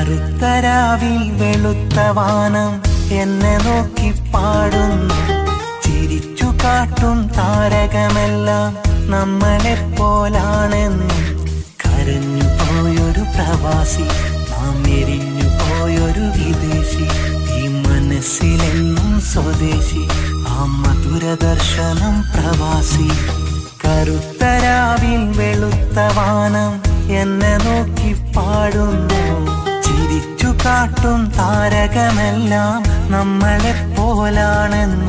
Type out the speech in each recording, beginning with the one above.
കറുത്തരാവിൽ വെളുത്ത വാനം എന്നെ നോക്കി പാടുന്നു. ചിരിച്ചു കാട്ടും താരകമെല്ലാം നമ്മളെപ്പോലാണെന്നും. കരഞ്ഞു പോയൊരു പ്രവാസി, നാം എരിഞ്ഞു പോയൊരു വിദേശി, ഈ മനസ്സിലെന്നും സ്വദേശി, ആ മധുരദർശനം പ്രവാസി. കറുത്തരാവിൽ വെളുത്ത വാനം എന്നെ നോക്കി പാടുന്നു. ചിരിച്ചു കാട്ടും താരകമെല്ലാം നമ്മളെപ്പോലാണെന്നും.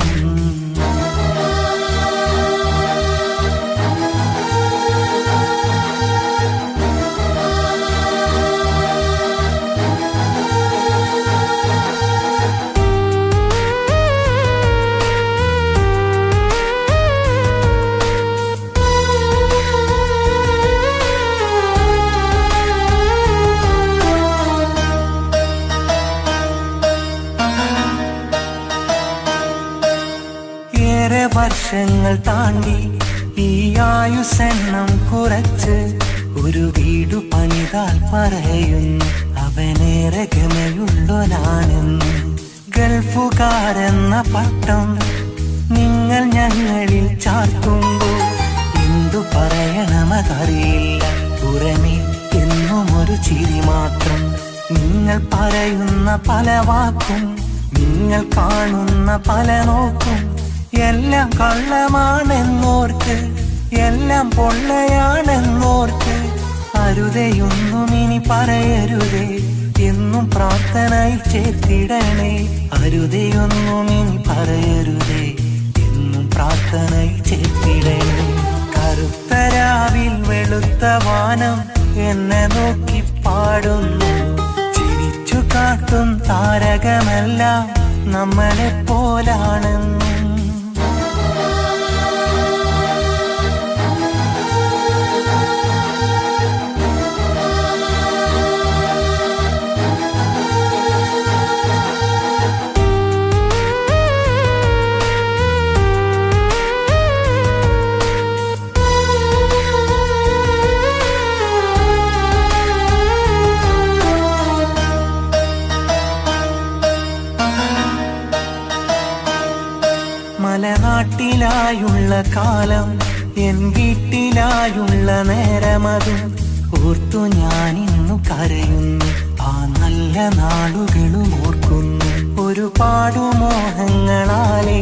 വർഷങ്ങൾ താണ്ടി ഈ ആയുസെണ്ണം കുറച്ച് ഒരു വീടു പണിതാൽ പറയുന്നു അവനേറെ ഗമയുള്ളൊരാണെന്ന്. ഗൾഫുകാരെന്ന പട്ടം നിങ്ങൾ ഞങ്ങളിൽ ചാർത്തുമ്പോൾ എന്തു പറയണമെന്നറിയില്ല. പുറമേ എന്നും ഒരു ചിരി മാത്രം. നിങ്ങൾ പറയുന്ന പല വാക്കും, നിങ്ങൾ കാണുന്ന പല നോക്കും എല്ലാം കള്ളമാണെന്നോർക്ക്, എല്ലാം പൊള്ളയാണെന്നോർക്ക്. അരുതയൊന്നും ഇനി പറയരുതേ, എന്നും പ്രാർത്ഥനയിൽ ചേർത്തിടണേ. അരുതയൊന്നും ഇനി പറയരുതേ, എന്നും പ്രാർത്ഥനയിൽ ചേർത്തിടണേ. കറുത്തരാവിൽ വെളുത്ത വാനം എന്നെ നോക്കി പാടുന്നു. ചിരിച്ചു കാട്ടും താരകമെല്ലാം നമ്മളെപ്പോലാണെന്നും. മലനാട്ടിലായുള്ള കാലം, എൻ വീട്ടിലായുള്ള നേരമതും ഓർത്തു ഞാനിന്നു കരയുന്നു. ആ നല്ല നാളുകളും ഓർക്കുന്നു. ഒരുപാടു മോഹങ്ങളാലെ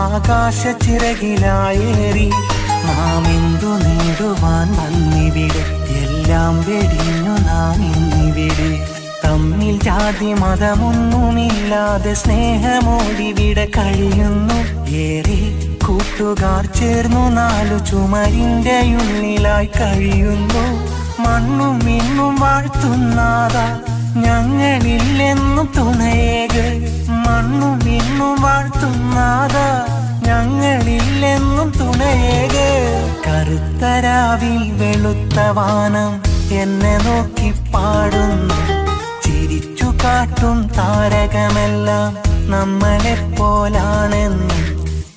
ആകാശ ചിറകിലായേറി നാം എന്തു നേടുവാൻ വന്നിവിടെ. എല്ലാം വെടിഞ്ഞു നാം ഇന്നിവിടെ. തമ്മിൽ ജാതി മതമൊന്നുമില്ലാതെ സ്നേഹമോടിവിടെ കഴിയുന്നു. ഏറെ കൂട്ടുകാർ ചേർന്നു നാലു ചുമരിന്റെ ഉള്ളിലായി കഴിയുന്നു. മണ്ണും മിന്നും വാഴ്ത്തുന്നാത ഞങ്ങളില്ലെന്നും തുണയേക്. മണ്ണും മിന്നും വാഴ്ത്തുന്നാത ഞങ്ങളില്ലെന്നും തുണയേക്. കറുത്തരാവിൽ വെളുത്ത വാനം എന്നെ നോക്കി പാടുന്നു. ചിരിച്ചു കാട്ടും താരകമെല്ലാം നമ്മളെപ്പോലാണെന്നും.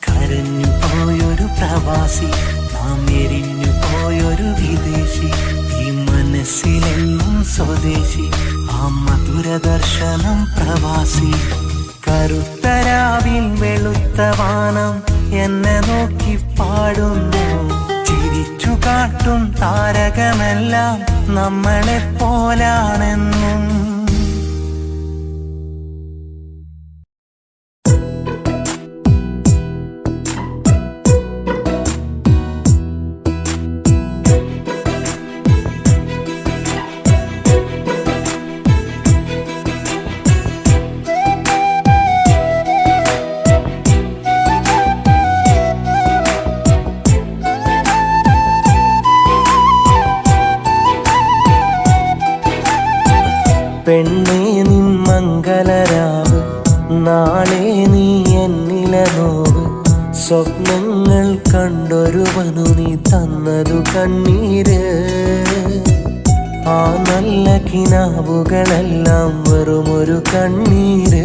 കരഞ്ഞു പോയൊരു പ്രവാസി, നാം എരിഞ്ഞു പോയൊരു വിദേശി, ഈ മനസ്സിലെന്നും സ്വദേശി, ആ മധുരദർശനം പ്രവാസി. കറുത്തരാവിൽ വെളുത്ത വാനം എന്നെ നോക്കി പാടുന്നു. ചിരിച്ചു കാട്ടും താരകമെല്ലാം നമ്മളെപ്പോലാണെന്നും. പെണ്ണേ നിൻ മംഗളരാവ്, നാളെ നീ എന്നില നോവ്. സ്വപ്നങ്ങൾ കണ്ടൊരുവനു നീ തന്നതു കണ്ണീര്. ആ നല്ല കിനാവുകളെല്ലാം വെറുമൊരു കണ്ണീര്.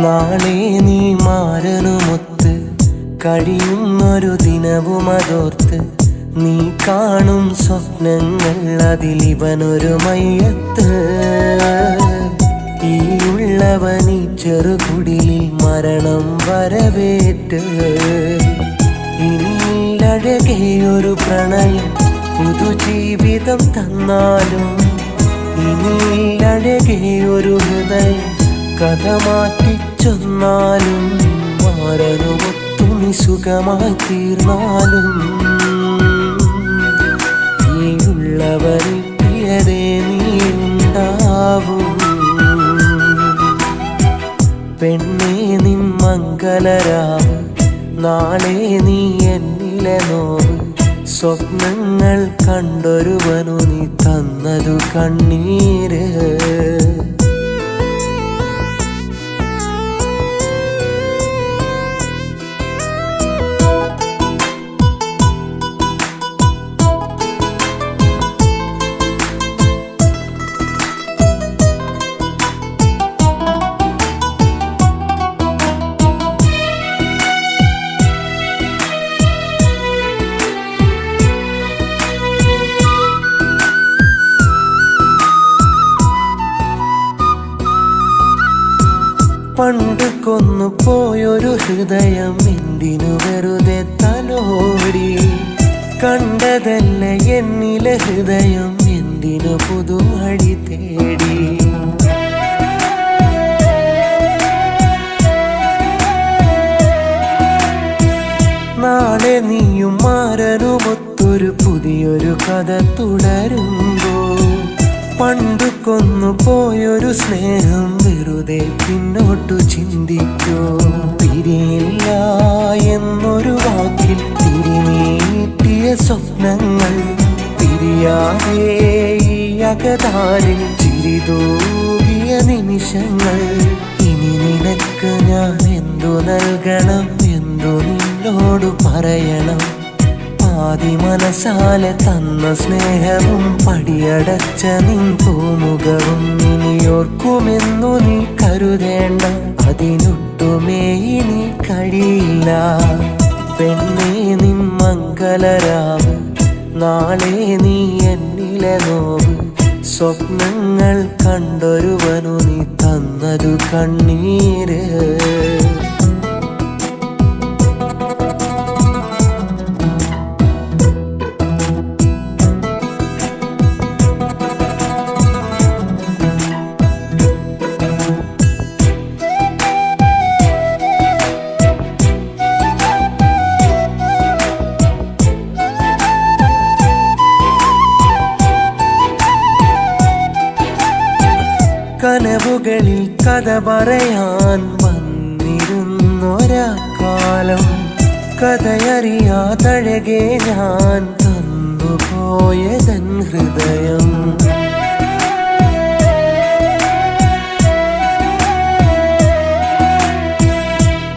നാളെ നീ മാരനുമൊത്ത് കഴിയുന്നൊരു ദിനവുമതോർത്ത് നീ കാണും സ്വപ്നങ്ങൾ അതിലിവനൊരു മയ്യത്ത്. ഈ ഉള്ളവനീ ചെറുകുടിലിൽ മരണം വരവേറ്റ്. ഇനിയില്ലഴകെയൊരു പ്രണയം പുതുജീവിതം തന്നാലും, ഇനിയില്ലഴകെയൊരു ഹൃദയം കഥ മാറ്റിച്ചൊന്നാലും, മാറനുമൊത്തുനി സുഖമായി തീർന്നാലും, ഈ ഉള്ളവരിൽ പ്രിയതേ നീ ഉണ്ടാവും. പെണ്ണേ നിൻ മംഗലരാവ്, നാളെ നീ എന്നിലെ നോവ്. സ്വപ്നങ്ങൾ കണ്ടൊരുവനു നീ തന്നതു കണ്ണീര്. പണ്ട് കൊന്നു പോയൊരു ഹൃദയം എന്തിനു വെറുതെ തലോടി. കണ്ടതല്ല എന്നിലെ ഹൃദയം എന്തിനു പുതുവഴി തേടി. നാളെ നീയും മാറനുമൊത്തൊരു പുതിയൊരു കഥ തുടരുമ്പോ, പണ്ടു കൊന്നു പോയൊരു സ്നേഹം വെറുതെ പിന്നോട്ടു ചിന്തിക്കോ. പിരിയില്ല എന്നൊരു വാക്കിൽ തിരിനീട്ടിയ സ്വപ്നങ്ങൾ, പിരിയാതെ ഈ അകതാരിൽ ചിരിതൂകിയ നിമിഷങ്ങൾ. ഇനി നിനക്ക് ഞാൻ എന്തു നൽകണം, എന്തു നിന്നോട് പറയണം. ആദി മനസാലെ തന്ന സ്നേഹവും പടിയടച്ച നിൻ പൂമുഖവും ഇനിയോർക്കുമെന്നു നീ കരുതേണ്ട, അതിനൊട്ടുമേ ഇനി കഴിയില്ല. പെണ്ണേ നിൻ മംഗലരാവ്, നാളെ നീ എന്നിലെ നോവ്. സ്വപ്നങ്ങൾ കണ്ടൊരുവനു നീ തന്നതു കണ്ണീര്. കനവുകളിൽ കഥ പറയാൻ വന്നിരുന്നൊരാ കാലം, കഥയറിയാതഴകെ ഞാൻ തന്നുപോയതൻ ഹൃദയം.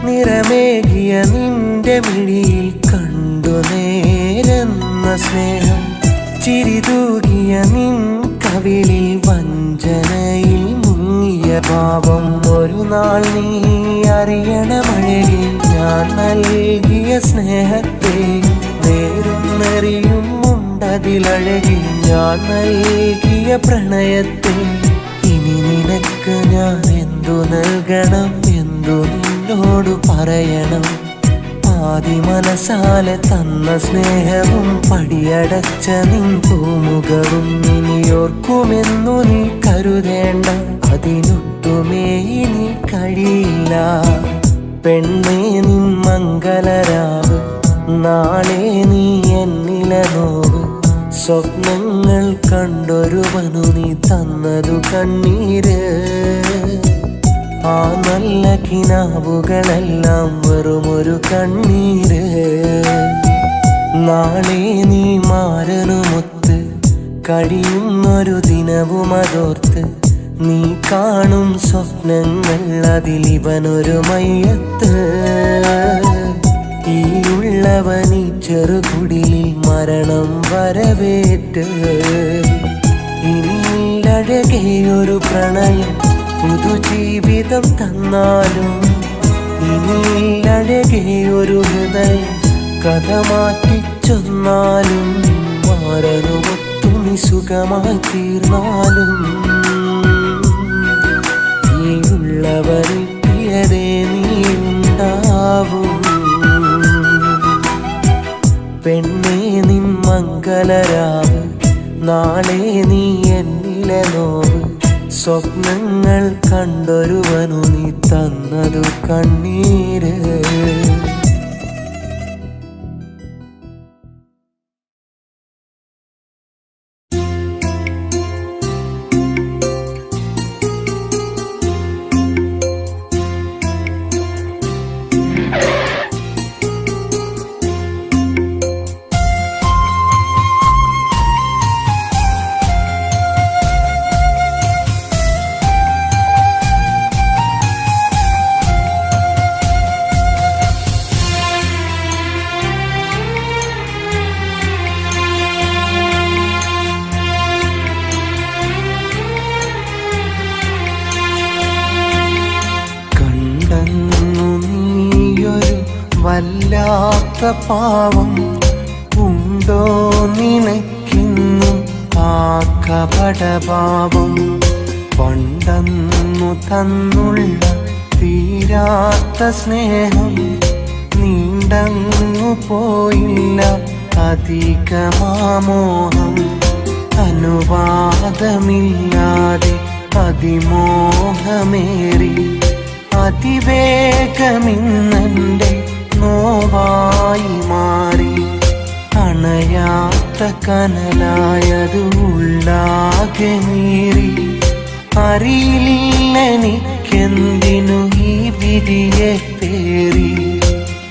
നിറമേകിയ നിന്റെ മിഴിയിൽ കണ്ടു നേരെന്ന സ്നേഹം, ചിരിതൂകിയ നിൻ കവിളിൽ വഞ്ചനയിൽ മുങ്ങിയ ഭാവം. ഒരു നാൾ നീ അറിയണമഴകി, ഞാൻ നൽകിയ സ്നേഹത്തെ നേരും നെറിയും ഉണ്ടതിലഴകി, ഞാൻ നൽകിയ പ്രണയത്തെ. ഇനി നിനക്ക് ഞാൻ എന്തു നൽകണം, എന്തു നിന്നോട് പറയണം. ആദി മനസാലെ തന്ന സ്നേഹവും പടിയടച്ച നിൻ പൂമുഖവും ഇനിയോർക്കുമെന്നു നീ കരുതേണ്ട, അതിനൊട്ടുമേ ഇനി കഴിയില്ല. പെണ്ണേ നിൻ മംഗലരാവ്, നാളെ നീ എന്നിലെ നോവ്. സ്വപ്നങ്ങൾ കണ്ടൊരുവനു നീ തന്നതു കണ്ണീര്. ആ നല്ല കിനാവുകളെല്ലാം വെറുമൊരു കണ്ണീര്. നാളെ നീ മാറനുമൊത്ത് കഴിയുന്നൊരു ദിനവുമതോർത്ത്, നീ കാണും സ്വപ്നങ്ങൾ അതിലിവനൊരു മയ്യത്ത്. ഈ ഉള്ളവനീ ചെറുകുടിലിൽ മരണം വരവേറ്റ്. ഇനിയില്ലഴകെയൊരു പ്രണയം പുതുജീവിതം തന്നാലും, ഇനിയില്ലഴകെയൊരു ഹൃദയം കഥ മാറ്റിച്ചു ചൊന്നാലും മാറനുമൊത്തു നീ സുഖമായി തീർന്നാലും നീയുള്ളവരെത്തിയതേ നീ ഉണ്ടാവും. പെണ്ണേ നിൻ മംഗളരാവ് നാളെ നീ എന്നിലെ നോവ്. സ്വപ്നങ്ങൾ കണ്ടൊരുവനു നീ തന്നതു കണ്ണീര്. വല്ലാത്ത പാവം ഉണ്ടോ നിനക്കിന്നും ആ കപടഭാവം. പണ്ടന്നു തന്നുള്ള തീരാത്ത സ്നേഹം നീണ്ടങ്ങു പോയില്ല അധികമാമോഹം. അനുവാദമില്ലാതെ അതിമോഹമേറി അതിവേഗമിന്നെൻ്റെ നോവായി മാറി. അണയാത്ത കനലായത് ഉള്ളാകെ നീറി. അറിയില്ലെനിക്കെന്തിനു ഈ വിധിയെ പേറി.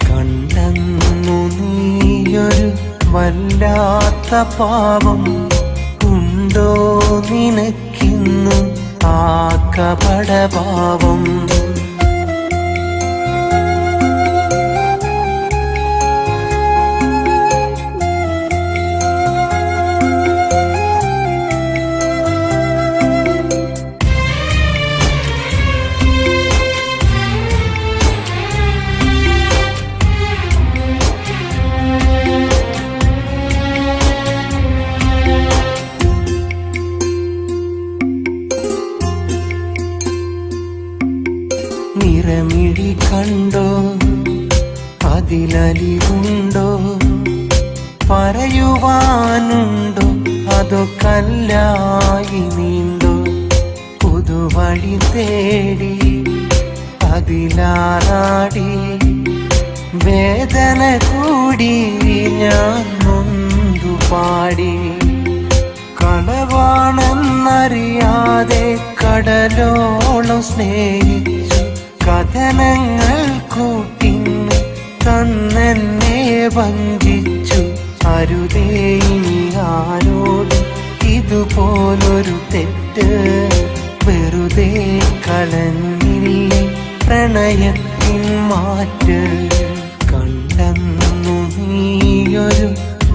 കണ്ടെന്നു നീയൊരു വല്ലാത്ത പാവം ഉണ്ടോ നിനക്കിന്നും ആ കപടഭാവം. നിറമിഴി കണ്ടോ അതിലലിവുണ്ടോ പറയുവാനുണ്ടോ അതോ കല്ലായി നീണ്ടോ. പുതുവഴി തേടി അതിലാറാടി വേദന കൂടി ഞാൻ നൊന്തു പാടി. കളവാണെന്നറിയാതെ കടലോളം സ്നേഹിച്ചു കഥനങ്ങൾ കൂട്ടിന്ന് തന്നെന്നെ വഞ്ചിച്ചു. അരുതേ ഇനി ആരോട് ഇതുപോലൊരു തെറ്റ്. വെറുതെ കളഞ്ഞില്ലേ പ്രണയത്തിൻ മാറ്റ്. കണ്ടെന്നു നീയൊരു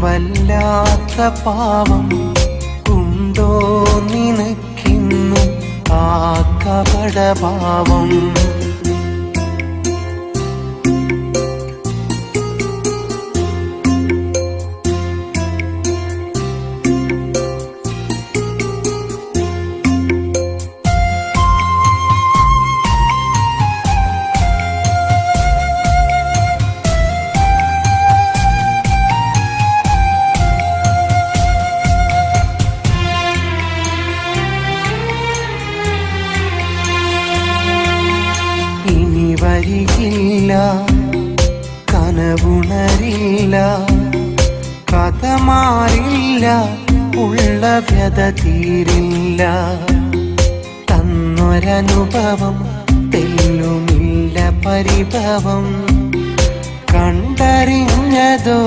വല്ലാത്ത പാവം ഉണ്ടോ നിനക്കിന്നും ആ കപടഭാവം. വരികില്ല കനവുണരില്ല കഥ മാറില്ല ഉള്ള വ്യത തീരില്ല. തന്നൊരനുഭവം തെല്ലുമില്ല പരിഭവം. കണ്ടറിഞ്ഞതോ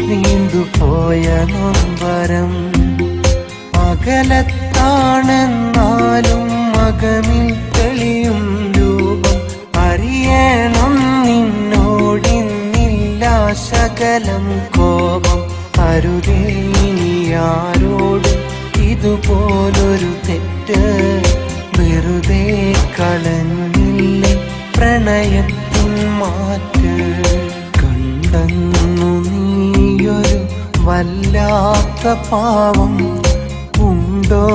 നീന്തുപോയ നൊമ്പരം. അകലത്താണെന്നാലും മകമിൽ തെളിയും രൂപം. അറിയണം നിന്നോടിന്നില്ല ശകലം കോപം. അരുതേ ഇനിയാരോട് ഇതുപോലൊരു തെറ്റ്. വെറുതെ കളഞ്ഞില്ലേ പ്രണയത്തിൻ മാറ്റ്. കണ്ടെന്നു നീയൊരു പാവം ഉണ്ടോ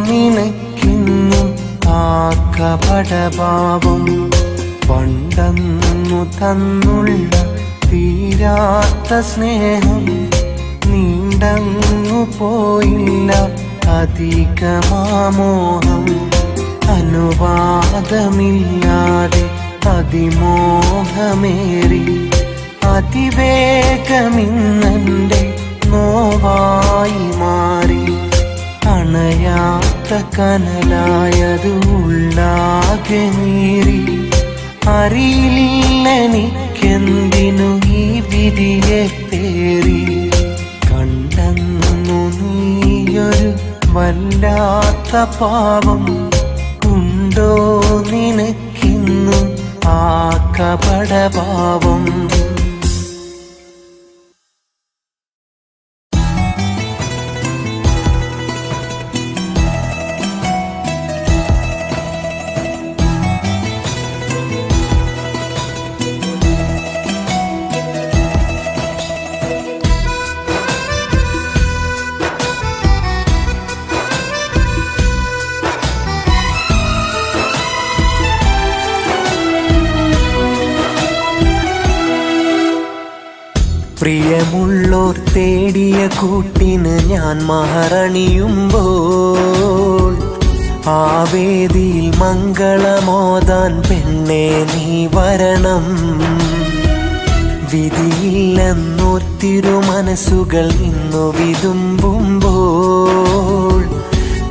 നിനക്കിന്നും ആ കപടഭാവം? പണ്ടന്നു തന്നുള്ള തീരാത്ത സ്നേഹം നീണ്ടങ്ങു പോയില്ല അധികമാമോഹം. അനുവാദമില്ലാതെ അതിമോഹമേറി അതിവേഗമിന്നെൻ്റെ നോവായി മാറി. അണയാത്ത കനലായതു ഉള്ളാകെ നീറി. അറിയില്ലെനിക്കെന്തിനു ഈ വിധിയെ പേറി. കണ്ടെന്നു നീയൊരു വല്ലാത്ത പാവം ഉണ്ടോ നിനക്കിന്നും ആ കപടഭാവം? പ്രിയമുള്ളോർ തേടിയ കൂട്ടിന് ഞാൻ മഹറണിയുമ്പോൾ ആ വേദിയിൽ മംഗളമോദാൻ പെണ്ണെ നീ വരണം. വിധിയില്ലെന്നോർത്തിരു മനസ്സുകൾ ഇന്നു വിതുമ്പുമ്പോൾ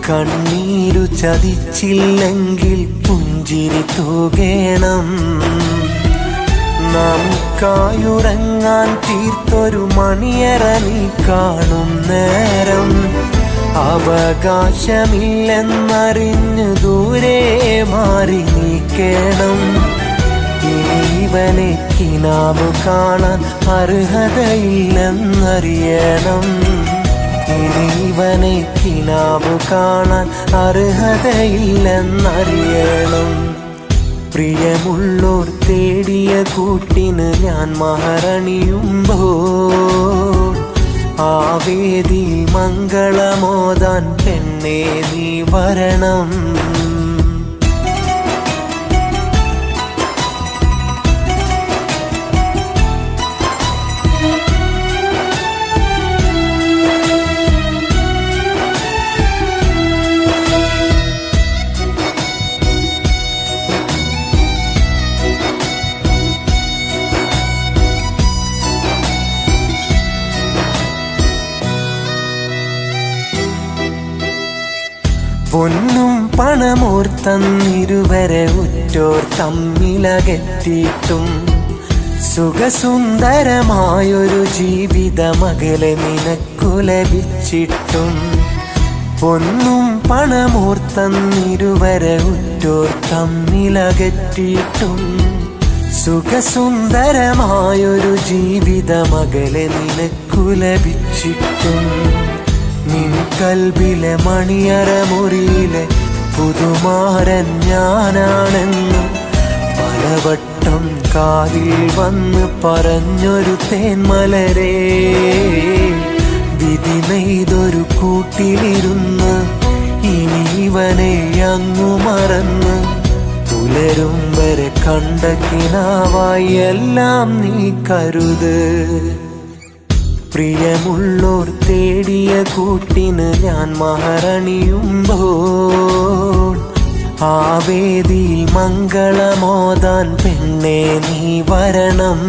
കണ്ണീരു ചതിച്ചില്ലെങ്കിൽ പുഞ്ചിരി തൂകേണം. നമുക്കായുറങ്ങാൻ തീർത്തൊരു മണിയറ നീ കാണും നേരം അവകാശമില്ലെന്നറിഞ്ഞു ദൂരെ മാറി നിൽക്കണം. ഇവനെ കിനാവ് കാണാൻ അർഹതയില്ലെന്നറിയണം. ഇവനെ കിനാവ് കാണാൻ അർഹതയില്ലെന്നറിയണം. പ്രിയമുള്ളോർ തേടിയ കൂട്ടിന് ഞാൻ മഹറണിയുമ്പോൾ ആ വേദിയിൽ മംഗളമോദാൻ പെണ്ണെ നീ വരണം. പൊന്നും പണമോർത്തന്നിരുവരെ ഉറ്റോർ തമ്മിലകറ്റിയിട്ടും സുഖസുന്ദരമായൊരു ജീവിതമകലെ നിനക്കു ലഭിച്ചിട്ടും. പൊന്നും പണമോർത്തന്നിരുവരെ ഉറ്റോർ തമ്മിലകറ്റിയിട്ടും സുഖസുന്ദരമായൊരു ജീവിതമകലെ നിനക്കു ലഭിച്ചിട്ടും. നിൻ കൽബിലെ മണിയറ മുറിയിലെ പുതുമാരൻ ഞാനാണെന്ന് പലവട്ടം കാതിൽ വന്ന് പറഞ്ഞൊരു തേന്മലരേ. വിധി നെയ്തൊരു കൂട്ടിലിരുന്ന് ഇനി ഇവനെ അങ്ങു മറന്ന് പുലരും വരെ കണ്ട കിനാവായി എല്ലാം നീ കരുത്. പ്രിയമുള്ളോർ തേടിയ കൂട്ടിന് ഞാൻ മഹറണിയുമ്പോൾ ആ വേദിയിൽ മംഗളമോദാൻ പെണ്ണെ നീ വരണം.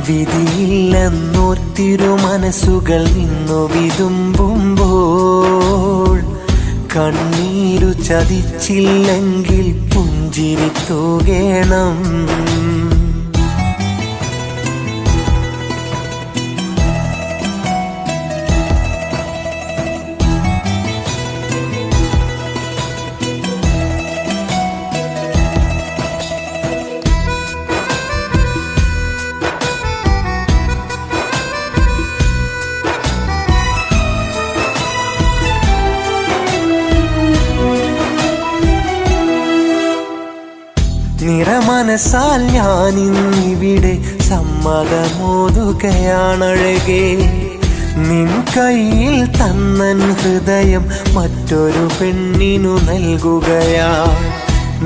വിധിയില്ലെന്നോർത്തിരു മനസ്സുകൾ ഇന്നു വിതുമ്പുമ്പോൾ കണ്ണീരു ചതിച്ചില്ലെങ്കിൽ പുഞ്ചിരി തൂകേണം. നിറമനസാൽ ഞാനിന്നിവിടെ സമ്മതമോതുകയാണഴകേ. നിൻ കയ്യിൽ തന്നൻ ഹൃദയം മറ്റൊരു പെണ്ണിനു നൽകുകയാ.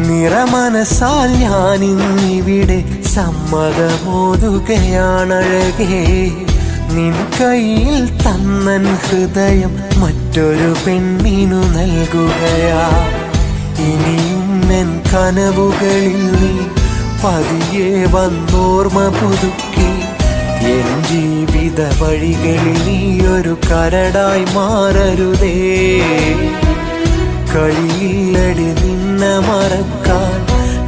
നിറമനസാൽ ഞാനിന്നിവിടെ സമ്മതമോതുകയാണഴകേ. നിൻ കയ്യിൽ തന്നൻ ഹൃദയം മറ്റൊരു പെണ്ണിനു നൽകുകയാ. ഇനിയും എൻ കനവുകളിൽ നീ പതിയെ വന്നോർമ്മ പുതുക്കി. എൻ ജീവിത വഴികളിൽ നീ ഒരു കരടായി മാറരുതേ. കഴിയില്ലടി നിന്നെ മറക്കാൻ,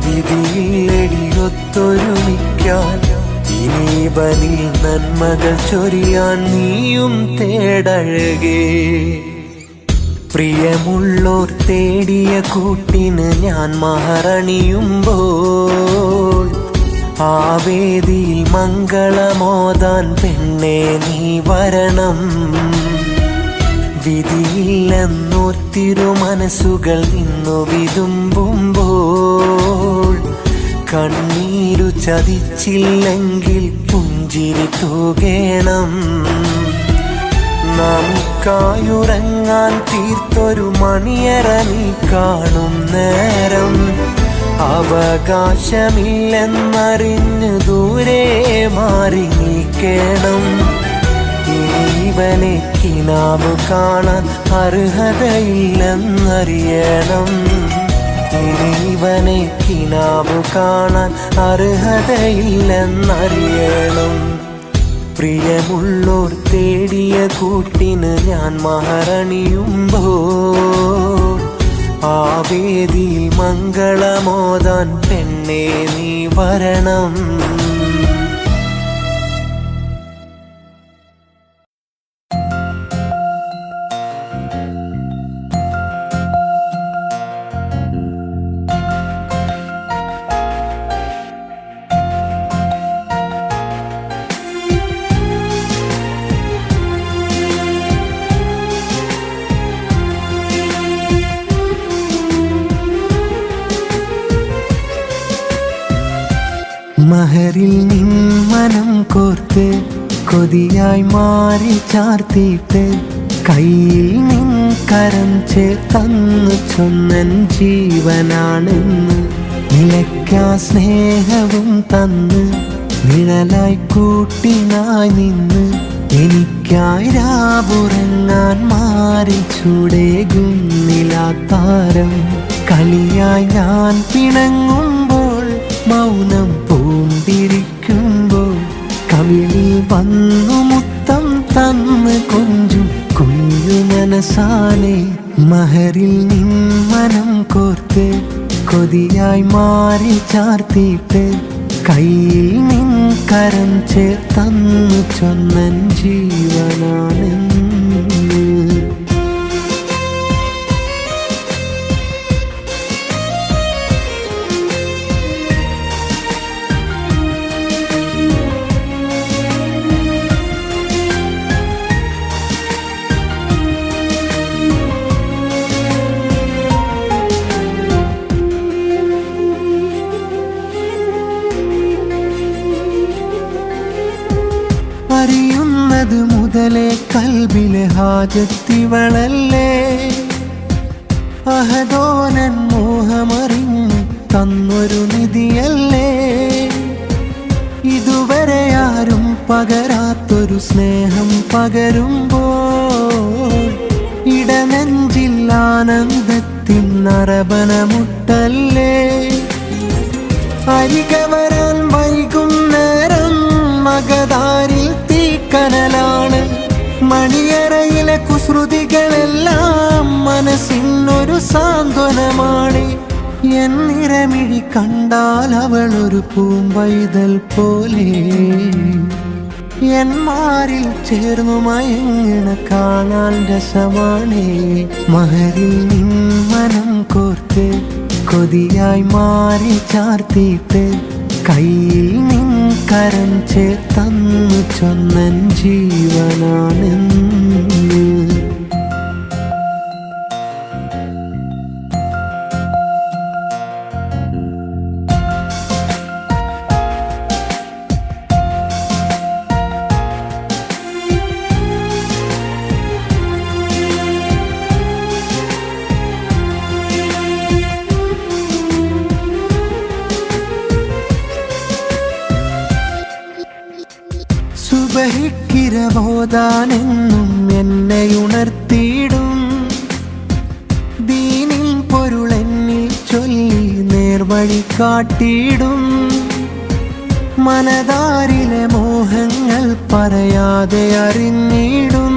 വിധിയില്ലടി ഒത്തൊരുമിക്കാൻ. ഇനീവനിൽ നന്മകൾ ചൊരിയാൻ നീയും തേടഴകേ. പ്രിയമുള്ളോർ തേടിയ കൂട്ടിന് ഞാൻ മഹറണിയുമ്പോൾ ആ വേദിയിൽ മംഗളമോദാൻ പെണ്ണേ നീ വരണം. വിധിയില്ലെന്നോർത്തിരു മനസ്സുകൾ നിന്നു വിതുമ്പുമ്പോൾ കണ്ണീരു ചതിച്ചില്ലെങ്കിൽ പുഞ്ചിരി തൂകേണം. നമുക്കായുറങ്ങാൻ തീർത്തൊരു മണിയറ നീ കാണും നേരം അവകാശമില്ലെന്നറിഞ്ഞ് ദൂരെ മാറി നിൽക്കണം. ഇവനെ കിനാവ് കാണാൻ അർഹതയില്ലെന്നറിയണം. ഇവനെ കിനാവ് കാണാൻ അർഹതയില്ലെന്നറിയണം. പ്രിയമുള്ളോർ തേടിയ കൂട്ടിന് ഞാൻ മഹറണിയുമ്പോൾ ആ വേദിയിൽ മംഗളമോദാൻ പെണ്ണേ നീ വരണം. മഹറിൽ നിൻ മനം കോർത്ത് കൊതിയായി മാറി ചാർത്തിയിട്ട് കയ്യിൽ നിൻ കരം ചേർത്തന്നു ചൊന്നൻ ജീവനാണെന്ന്. നിലയ്ക്കാ സ്നേഹവും തന്ന് നിഴലായി കൂട്ടിനായി നിന്ന് എനിക്കായി രാവുറങ്ങാൻ മാറി ചൂടേകുന്നിലാത്താരം. കളിയായി ഞാൻ പിണങ്ങുമ്പോൾ മൗനം പൂണ്ടിരിക്കുമ്പോൾ കവിളിൽ വന്നു മുത്തം തന്ന് കൊഞ്ചും കുഞ്ഞു മനസാനെ. മഹറിൽ നിൻ മനം കോർത്ത് കൊതിയായി മാറി ചാർത്തിയിട്ട് കയ്യിൽ നിൻ കരം ചേർത്തന്നു ചൊന്നൻ ജീവനാണെന്ന്. അറിയുന്നത് മുതലേ കൽബിലെ ഹാജത്തിവളല്ലേ. അഹദോനൻ മോഹമറിഞ്ഞു തന്നൊരു നിധിയല്ലേ. ഇതുവരെ ആരും പകരാത്തൊരു സ്നേഹം പകരുമ്പോൾ ഇടനെഞ്ചിൽ ആനന്ദത്തിൻ നരബനമുട്ടല്ലേ. അരികെ വരാൻ വൈകും നേരം മകതാരിൽ തീക്കനലാണ്. മണിയറയിലെ കുസൃതികളെല്ലാം മനസ്സിനൊരു സാന്ത്വനമാണ്. എന്നിരമിഴി കണ്ടാൽ അവളൊരു പൂമ്പൈതൽ പോലെ എന്മാരിൽ ചേർന്നു മയങ്ങണ കാണാൻ രസമാണേ. മഹറിൽ നിൻ മനം കോർത്ത് കൊതിയായി മാറി ചാർത്തിയിട്ട് കയ്യിൽ നിൻ കരം ചേർത്തന്നു ചൊന്നൻ ജീവനാണെന്ന്. ബോധാനെന്നും എന്നെ ഉണർത്തിയിടും. ദീനിൻ പൊരുളെന്നിൽ ചൊല്ലി നേർവഴി കാട്ടിയിടും. മനതാരിലെ മോഹങ്ങൾ പറയാതെ അറിഞ്ഞിടും.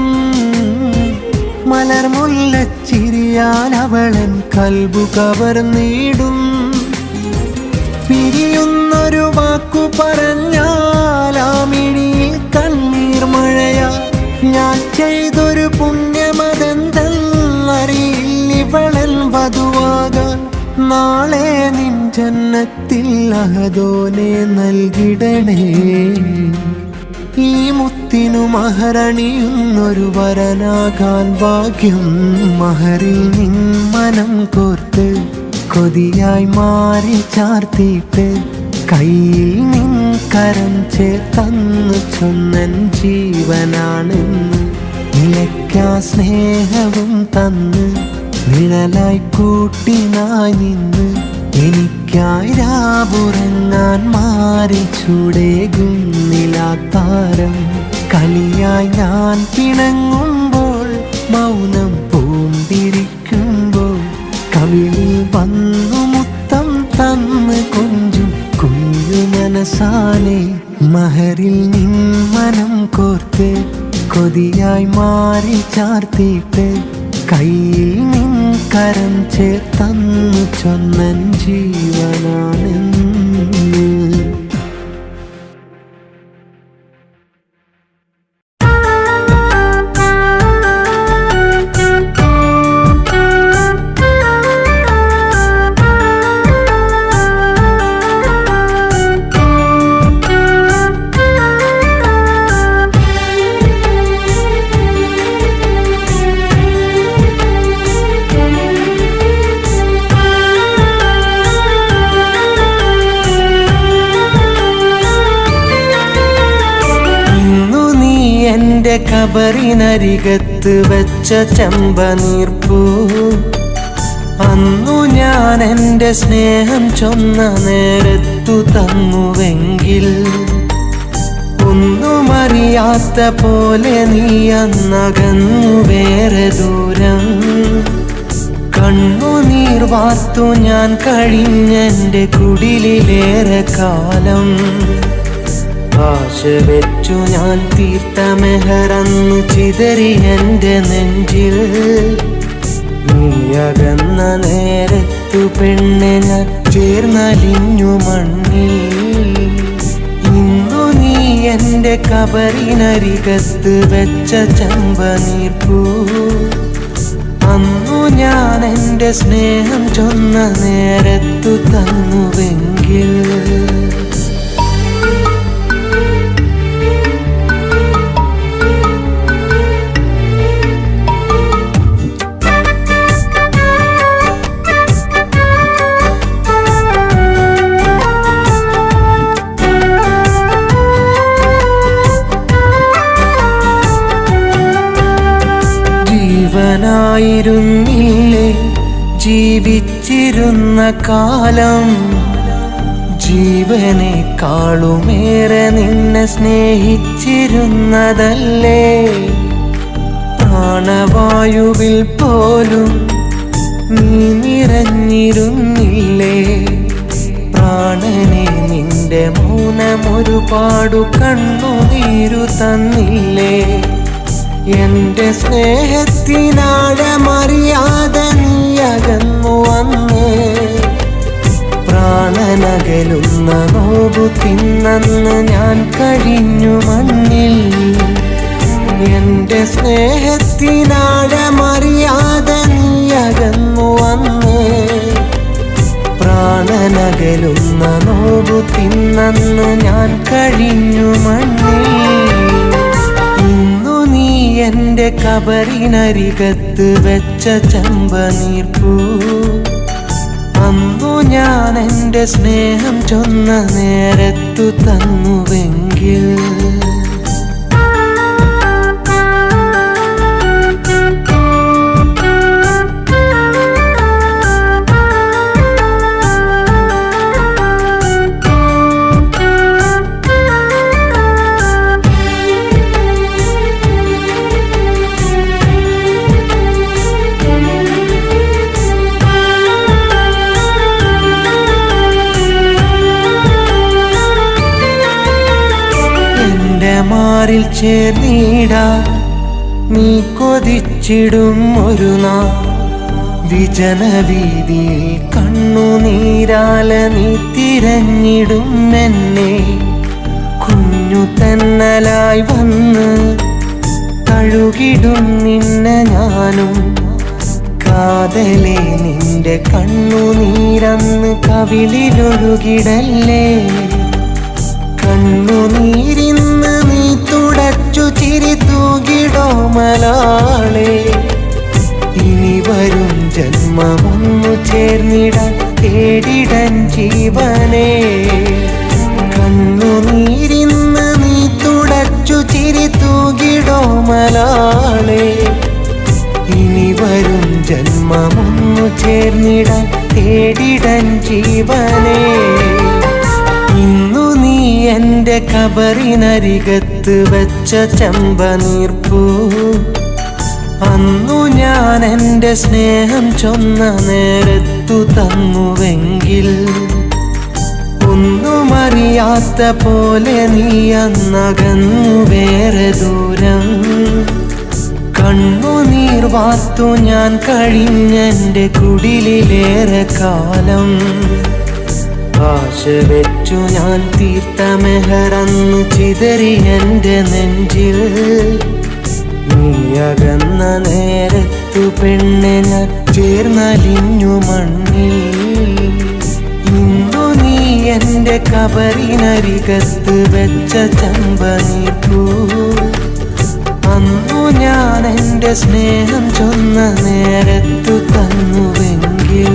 മലർമുല്ലച്ചിരിയാൽ അവളൻ കൽബു കവർന്നിടും. പിരിയുന്നൊരു വാക്കു പറഞ്ഞാൽ ആ മിഴിയിൽ കണ്ണീർ മഴയാ. ഞാൻ ചെയ്തൊരു പുണ്യമതെന്തറിയില്ലിവളൻ വധുവാകാൻ. നാളെ നിൻ ജന്നത്തിൽ അഹദോനെ നൽകിടണേ. ഈ മുത്തിനു മഹറണിയുന്നൊരു വരനാകാൻ ഭാഗ്യം. മഹറിൽ നിൻ മനം കോർത്ത് കൊതിയായി മാറി ചാർത്തിയിട്ട് കയ്യിൽ നിൻ കരം ചേർത്തന്നു ചൊന്നൻ ജീവനാണെന്ന്. നിലയ്ക്കാ സ്നേഹവും തന്ന് നിഴലായി കൂട്ടിനായി നിന്ന് എനിക്കായി രാവുറങ്ങാൻ മാറി ചൂടേകും നിലാത്താരം. കളിയായി ഞാൻ പിണങ്ങുമ്പോൾ മൗനം പൂണ്ടിരിക്കുമ്പോൾ കവിളിൽ വന്നു മുത്തം തന്ന് കൊഞ്ചും കുഞ്ഞു മനസാനെ. മഹറിൽ നിൻ മനം കോർത്ത് കൊതിയായി മാറി ചാർത്തിയിട്ട് കയ്യിൽ നിൻ കരം ചേർത്തന്നു ചൊന്നൻ ജീവനാണെന്ന്. കബറിനരികത്ത് വെച്ച ചെമ്പനീർപ്പൂ അന്നു ഞാൻ എൻ്റെ സ്നേഹം ചൊന്ന നേരത്തു തന്നുവെങ്കിൽ ഒന്നും അറിയാത്ത പോലെ നീ അന്നകന്നു വേറെ ദൂരം. കണ്ണുനീർ വാർത്തു ഞാൻ കഴിഞ്ഞെൻ്റെ കുടിലിലേറെ കാലം. ആശ വെച്ചു ഞാൻ തീർത്ത മെഹറന്നു ചിതറി എൻ്റെ നെഞ്ചിൽ. നീ അകന്ന നേരത്തു പെണ്ണെ ഞാൻ ചേർന്നലിഞ്ഞു മണ്ണിൽ. ഇന്നു നീ എൻ്റെ കബറിനരികത്ത് വെച്ച ചെമ്പനീർപ്പൂ അന്നു ഞാൻ എൻ്റെ സ്നേഹം ചൊന്ന നേരത്തു തന്നുവെങ്കിൽ. ജീവനായിരുന്നില്ലേ ജീവിച്ചിരുന്ന കാലം. ജീവനേക്കാളുമേറെ നിന്നെ സ്നേഹിച്ചിരുന്നതല്ലേ. പ്രാണവായുവിൽ പോലും നീ നിറഞ്ഞിരുന്നില്ലേ. പ്രാണനെ നിന്റെ മൗനമൊരുപാടു കണ്ണുനീരു തന്നില്ലേ. എന്റെ സ്നേഹത്തിനാഴമറിയാതെ നീ അകന്നു വന്ന് പ്രാണനകലുന്ന നോവു തിന്നന്ന് ഞാൻ കഴിഞ്ഞു മണ്ണിൽ. എന്റെ സ്നേഹത്തിനാഴമറിയാതെ നീ അകന്നു വന്ന് പ്രാണനകലുന്ന നോവു തിന്നന്ന് ഞാൻ കഴിഞ്ഞു മണ്ണിൽ. എന്റെ കബറിനരികത്ത് വെച്ച ചെമ്പനീർപ്പൂ അന്നു ഞാൻ എൻ്റെ സ്നേഹം ചൊന്ന നേരത്തു തന്നുവെങ്കിൽ. മാറിൽ ചേർന്നിടാ നീ കൊതിച്ചിടും ഒരു നാൾ വിജനവീതിയിൽ കണ്ണുനീരാല നീ തിരഞ്ഞിടും എന്നെ കുഞ്ഞു തന്നലായി വന്ന് തഴുകിടും നിന്നെ ഞാനും കാതലേ നിന്റെ കണ്ണുനീരന്ന് കവിളിലൊഴുകിടല്ലേ കണ്ണുനീരിന്ന് നീ തുടച്ചു ചിരി തൂകിടോമലാളെ ഇനി വരും ജന്മമൊന്നു ചേർന്നിടാൻ തേടിടൻ ജീവനെ കണ്ണുനീരിന്ന് നീ തുടച്ചു ചിരി തൂകിടോമലാളെ ഇനി വരും ജന്മമൊന്നു ചേർന്നിടാൻ തേടിടൻ ജീവനെ ഇന്നു നീ എൻ്റെ കബറിനരികത്ത് വെച്ച ചെമ്പനീർപ്പൂ അന്നു ഞാൻ എൻ്റെ സ്നേഹം ചൊന്ന നേരത്തു തന്നുവെങ്കിൽ ഒന്നും അറിയാത്ത പോലെ നീ അന്നകന്നു വേറെ ദൂരം കണ്ണുനീർ വാർത്തു ഞാൻ കഴിഞ്ഞെൻ്റെ കുടിലിലേറെ കാലം ആശ വെച്ചു ഞാൻ തീർത്ത മെഹറന്നു ചിതറി എൻ്റെ നെഞ്ചിൽ നീ അകന്ന നേരത്തു പെണ്ണെ ഞാൻ ചേർന്നലിഞ്ഞു മണ്ണിൽ ഇന്നു നീ എൻ്റെ കബറിനരികത്ത് വെച്ച ചെമ്പനീർപ്പൂ അന്നു ഞാൻ എൻ്റെ സ്നേഹം ചൊന്ന നേരത്തു തന്നുവെങ്കിൽ